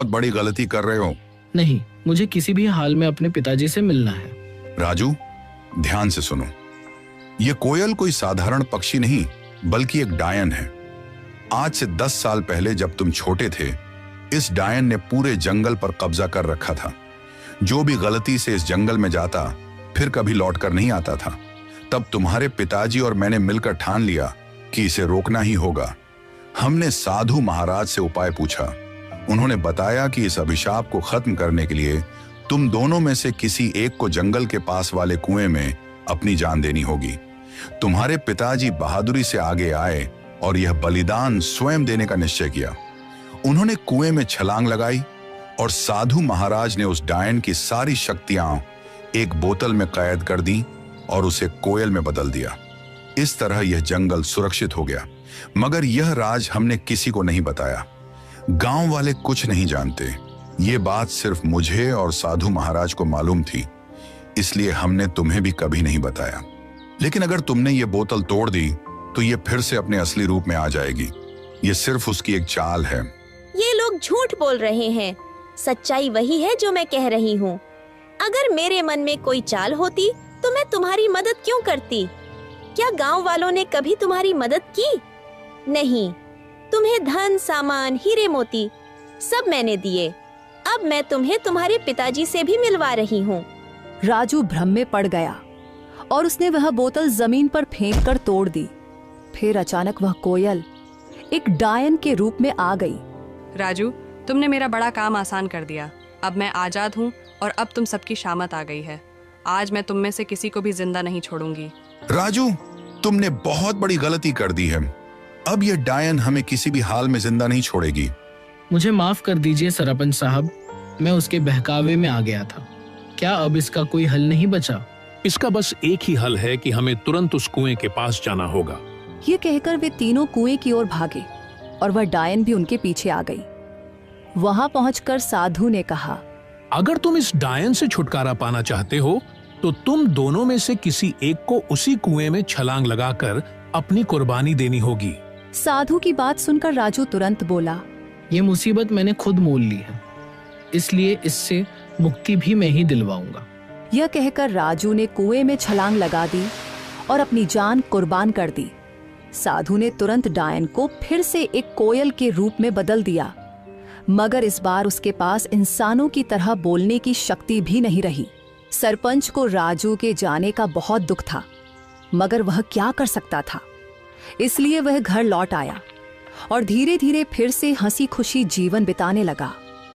बहुत बड़ी गलती कर रहे हो। नहीं, मुझे किसी भी हाल में अपने पिताजी से मिलना है। राजू, ध्यान से सुनो। ये कोयल कोई साधारण पक्षी नहीं, बल्कि एक डायन है। आज से 10 साल पहले जब तुम छोटे थे, इस डायन ने पूरे जंगल पर कब्जा कर रखा था। जो भी गलती से इस जंगल में जाता, फिर कभी लौट कर नहीं आता था। तब तुम्हारे पिताजी और मैंने मिलकर ठान लिया कि इसे रोकना ही होगा। हमने साधु महाराज से उपाय पूछा। उन्होंने बताया कि इस अभिशाप को खत्म करने के लिए तुम दोनों में से किसी एक को जंगल के पास वाले कुएं में अपनी जान देनी होगी। तुम्हारे पिताजी बहादुरी से आगे आए और यह बलिदान स्वयं देने का निश्चय किया। उन्होंने कुएं में छलांग लगाई और साधु महाराज ने उस डायन की सारी शक्तियां एक बोतल में कैद कर दी और उसे कोयल में बदल दिया। इस तरह यह जंगल सुरक्षित हो गया। मगर यह राज हमने किसी को नहीं बताया। गांव वाले कुछ नहीं जानते। ये बात सिर्फ मुझे और साधु महाराज को मालूम थी, इसलिए हमने तुम्हें भी कभी नहीं बताया। लेकिन अगर तुमने ये बोतल तोड़ दी तो ये फिर से अपने असली रूप में आ जाएगी। ये सिर्फ उसकी एक चाल है। ये लोग झूठ बोल रहे हैं। सच्चाई वही है जो मैं कह रही हूँ। अगर मेरे मन में कोई चाल होती तो मैं तुम्हारी मदद क्यों करती? क्या गांव वालों ने कभी तुम्हारी मदद की? नहीं। तुम्हें धन, सामान, हीरे मोती सब मैंने दिए। अब मैं तुम्हें तुम्हारे पिताजी से भी मिलवा रही हूँ। राजू भ्रम में पड़ गया और उसने वह बोतल जमीन पर फेंक कर तोड़ दी। फिर अचानक वह कोयल एक डायन के रूप में आ गई। राजू, तुमने मेरा बड़ा काम आसान कर दिया। अब मैं आजाद हूँ और अब तुम सबकी शामत आ गई है। आज मैं तुम में से किसी को भी जिंदा नहीं छोड़ूंगी। राजू, तुमने बहुत बड़ी गलती कर दी है। अब यह डायन हमें किसी भी हाल में जिंदा नहीं छोड़ेगी। मुझे माफ कर दीजिए सरपंच साहब, मैं उसके बहकावे में आ गया था। क्या अब इसका कोई हल नहीं बचा? इसका बस एक ही हल है कि हमें तुरंत उस कुएं के पास जाना होगा। ये कहकर वे तीनों कुएं की ओर भागे और वह डायन भी उनके पीछे आ गई। वहां पहुंचकर साधु ने कहा, अगर तुम इस डायन से छुटकारा पाना चाहते हो तो तुम दोनों में से किसी एक को उसी कुएं में छलांग लगाकर अपनी कुर्बानी देनी होगी। साधु की बात सुनकर राजू तुरंत बोला, ये मुसीबत मैंने खुद मोल ली है, इसलिए इससे मुक्ति भी मैं ही दिलवाऊंगा। यह कहकर राजू ने कुएं में छलांग लगा दी और अपनी जान कुर्बान कर दी। साधु ने तुरंत डायन को फिर से एक कोयल के रूप में बदल दिया, मगर इस बार उसके पास इंसानों की तरह बोलने की शक्ति भी नहीं रही। सरपंच को राजू के जाने का बहुत दुख था, मगर वह क्या कर सकता था। इसलिए वह घर लौट आया और धीरे धीरे फिर से हंसी खुशी जीवन बिताने लगा।